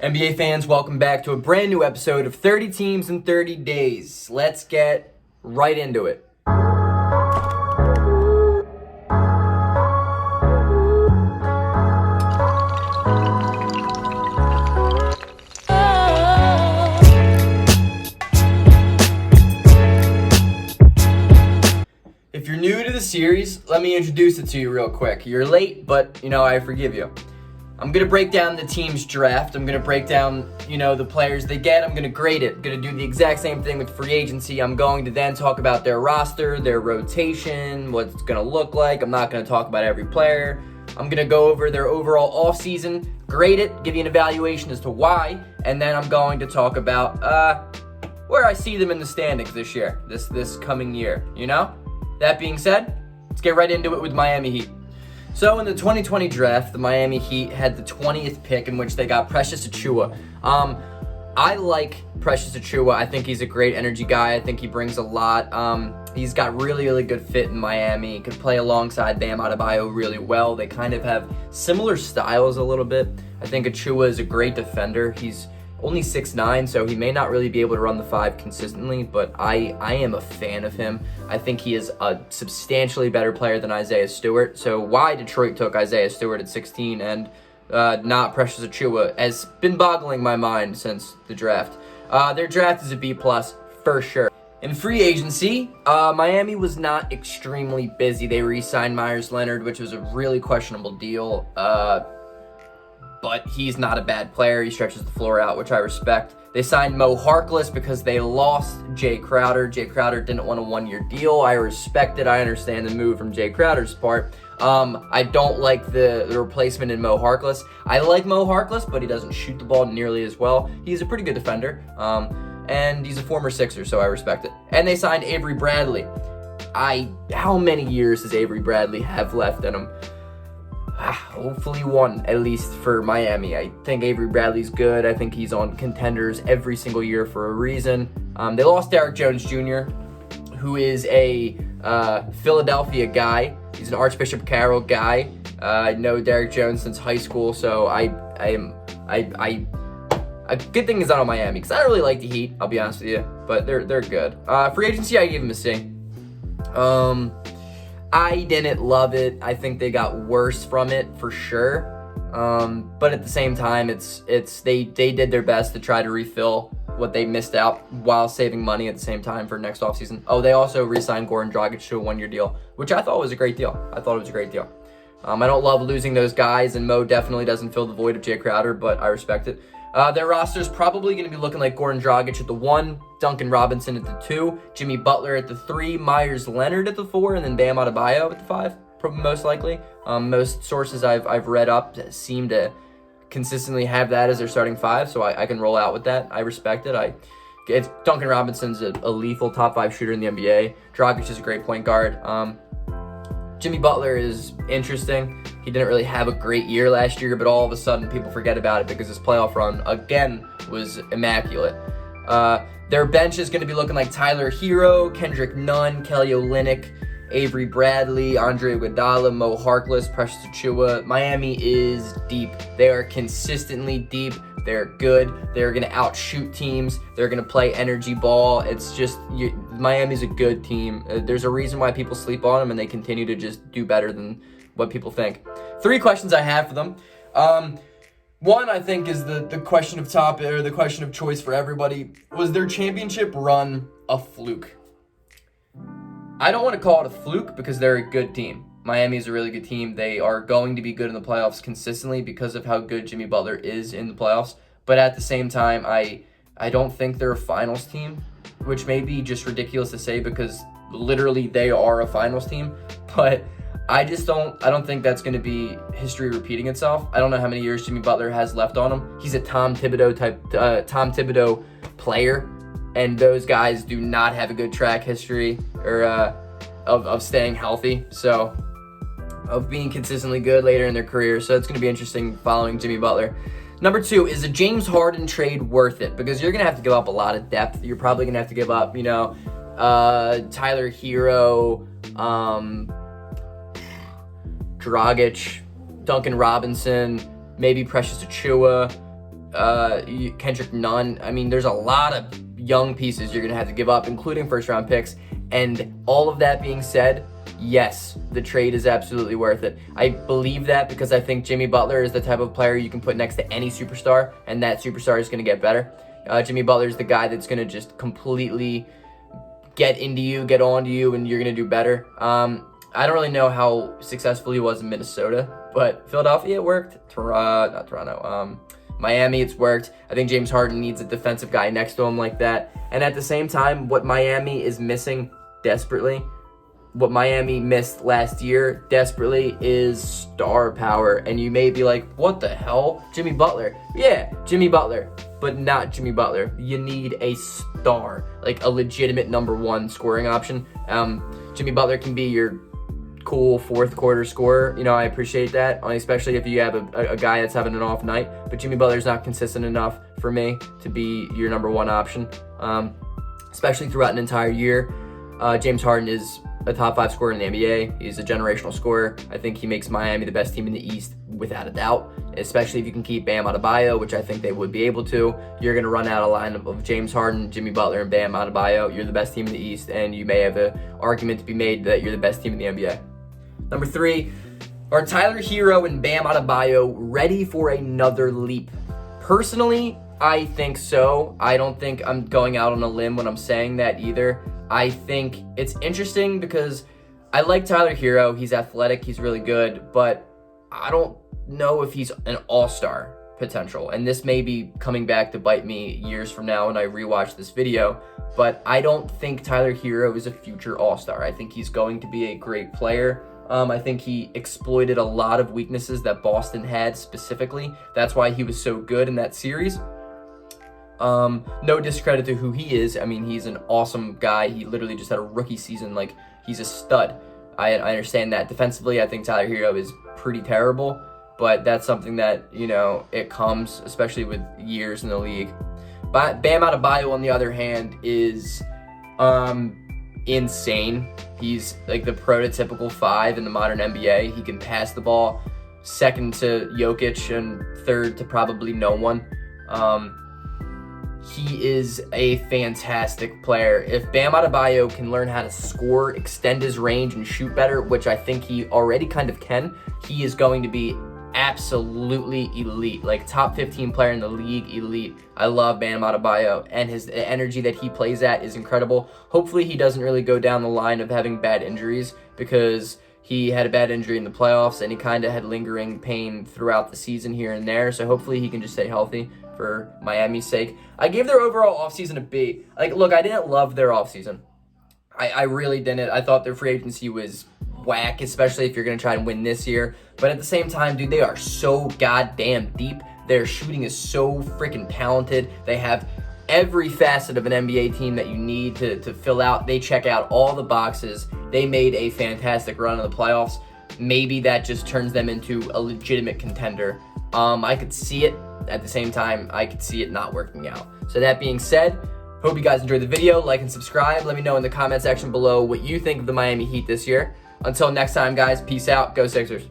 NBA fans, welcome back to a brand new episode of 30 Teams in 30 Days. Let's get right into it. If you're new to the series, let me introduce it to you real quick. You're late, but, I forgive you. I'm going to break down the team's draft. I'm going to break down, the players they get. I'm going to grade it. I'm going to do the exact same thing with free agency. I'm going to then talk about their roster, their rotation, what it's going to look like. I'm not going to talk about every player. I'm going to go over their overall offseason, grade it, give you an evaluation as to why, and then I'm going to talk about where I see them in the standings this year, this coming year, That being said, let's get right into it with Miami Heat. So in the 2020 draft, the Miami Heat had the 20th pick, in which they got Precious Achiuwa. I like Precious Achiuwa. I think he's a great energy guy. I think he brings a lot. He's got really good fit in Miami. He could play alongside Bam Adebayo really well. They kind of have similar styles a little bit. I think Achiuwa is a great defender. He's only 6'9", so he may not really be able to run the 5 consistently, but I am a fan of him. I think he is a substantially better player than Isaiah Stewart. So why Detroit took Isaiah Stewart at 16 and not Precious Achiuwa has been boggling my mind since the draft. Their draft is a B+ for sure. In free agency, Miami was not extremely busy. They re-signed Meyers Leonard, which was a really questionable deal. But he's not a bad player. He stretches the floor out, which I respect. They signed Mo Harkless because they lost Jay Crowder. Jay Crowder didn't want a one-year deal. I respect it. I understand the move from Jay Crowder's part. I don't like the replacement in Mo Harkless. I like Mo Harkless, but he doesn't shoot the ball nearly as well. He's a pretty good defender, and he's a former Sixer, so I respect it. And they signed Avery Bradley. How many years does Avery Bradley have left in him? Hopefully one, at least for Miami. I think Avery Bradley's good. I think he's on contenders every single year for a reason. They lost Derrick Jones Jr., who is a Philadelphia guy. He's an Archbishop Carroll guy. I know Derrick Jones since high school, so a good thing is not on Miami, because I don't really like the Heat, I'll be honest with you, but they're good. Free agency, I gave him a C. I didn't love it. I think they got worse from it for sure. But at the same time, they did their best to try to refill what they missed out while saving money at the same time for next offseason. Oh, they also re-signed Goran Dragic to a one-year deal, which I thought was a great deal. I don't love losing those guys, and Mo definitely doesn't fill the void of Jay Crowder, but I respect it. Their roster is probably going to be looking like Goran Dragic at the 1, Duncan Robinson at the 2, Jimmy Butler at the 3, Meyers Leonard at the 4, and then Bam Adebayo at the 5, most likely. Most sources I've read up seem to consistently have that as their starting 5, so I can roll out with that. I respect it. Duncan Robinson's a lethal top 5 shooter in the NBA. Dragic is a great point guard. Jimmy Butler is interesting. He didn't really have a great year last year, but all of a sudden people forget about it because his playoff run, again, was immaculate. Their bench is going to be looking like Tyler Hero, Kendrick Nunn, Kelly Olynyk, Avery Bradley, Andre Iguodala, Mo Harkless, Precious Achiuwa. Miami is deep. They are consistently deep. They're good. They're going to outshoot teams. They're going to play energy ball. It's just, Miami's a good team. There's a reason why people sleep on them, and they continue to just do better than what people think. 3 questions I have for them. One, I think, is the question of topic, or the question of choice for everybody. Was their championship run a fluke? I don't want to call it a fluke because they're a good team. Miami is a really good team. They are going to be good in the playoffs consistently because of how good Jimmy Butler is in the playoffs. But at the same time, I don't think they're a finals team, which may be just ridiculous to say because literally they are a finals team. But I don't think that's going to be history repeating itself. I don't know how many years Jimmy Butler has left on him. He's a Tom Thibodeau player, and those guys do not have a good track history or of staying healthy. So of being consistently good later in their career. So it's going to be interesting following Jimmy Butler. Number 2, is a James Harden trade worth it? Because you're going to have to give up a lot of depth. You're probably going to have to give up, Tyler Hero, Dragic, Duncan Robinson, maybe Precious Achiuwa. Kendrick Nunn. I mean, there's a lot of young pieces you're going to have to give up, including first-round picks. And all of that being said, yes, the trade is absolutely worth it. I believe that because I think Jimmy Butler is the type of player you can put next to any superstar, and that superstar is going to get better. Jimmy Butler is the guy that's going to just completely get into you, get onto you, and you're going to do better. I don't really know how successful he was in Minnesota, but Philadelphia, it worked. Not Toronto. Miami, it's worked. I think James Harden needs a defensive guy next to him like that. And at the same time, what Miami is missing desperately, what Miami missed last year desperately, is star power. And you may be like, what the hell? Jimmy Butler. Yeah, Jimmy Butler, but not Jimmy Butler. You need a star, like a legitimate number one scoring option. Jimmy Butler can be your cool fourth quarter scorer. You know, I appreciate that, especially if you have a guy that's having an off night. But Jimmy Butler's not consistent enough for me to be your number one option, especially throughout an entire year. James Harden is a top 5 scorer in the NBA. He's a generational scorer. I think he makes Miami the best team in the East without a doubt, especially if you can keep Bam Adebayo, which I think they would be able to. You're going to run out a lineup of James Harden, Jimmy Butler, and Bam Adebayo. You're the best team in the East, and you may have an argument to be made that you're the best team in the NBA. Number 3, are Tyler Hero and Bam Adebayo ready for another leap? Personally, I think so. I don't think I'm going out on a limb when I'm saying that either. I think it's interesting because I like Tyler Hero. He's athletic. He's really good. But I don't know if he's an all-star potential. And this may be coming back to bite me years from now when I rewatch this video. But I don't think Tyler Hero is a future all-star. I think he's going to be a great player. I think he exploited a lot of weaknesses that Boston had specifically. That's why he was so good in that series. No discredit to who he is. I mean, he's an awesome guy. He literally just had a rookie season. Like, he's a stud. I understand that. Defensively, I think Tyler Hero is pretty terrible, but that's something that, you know, it comes, especially with years in the league. But Bam Adebayo, on the other hand, is insane. He's like the prototypical 5 in the modern NBA. He can pass the ball, second to Jokic and third to probably no one. He is a fantastic player. If Bam Adebayo can learn how to score, extend his range, and shoot better, which I think he already kind of can, he is going to be absolutely elite. Like, top 15 player in the league, elite. I love Bam Adebayo, and his energy that he plays at is incredible. Hopefully he doesn't really go down the line of having bad injuries, because he had a bad injury in the playoffs, and he kind of had lingering pain throughout the season here and there. So hopefully he can just stay healthy for Miami's sake. I gave their overall offseason a B. Like, look, I didn't love their offseason. I really didn't. I thought their free agency was whack, especially if you're going to try and win this year. But at the same time, dude, they are so goddamn deep. Their shooting is so freaking talented. They have every facet of an NBA team that you need to fill out. They check out all the boxes. They made a fantastic run in the playoffs. Maybe that just turns them into a legitimate contender. I could see it. At the same time, I could see it not working out. So that being said, hope you guys enjoyed the video. Like and subscribe. Let me know in the comment section below what you think of the Miami Heat this year. Until next time, guys, peace out. Go Sixers.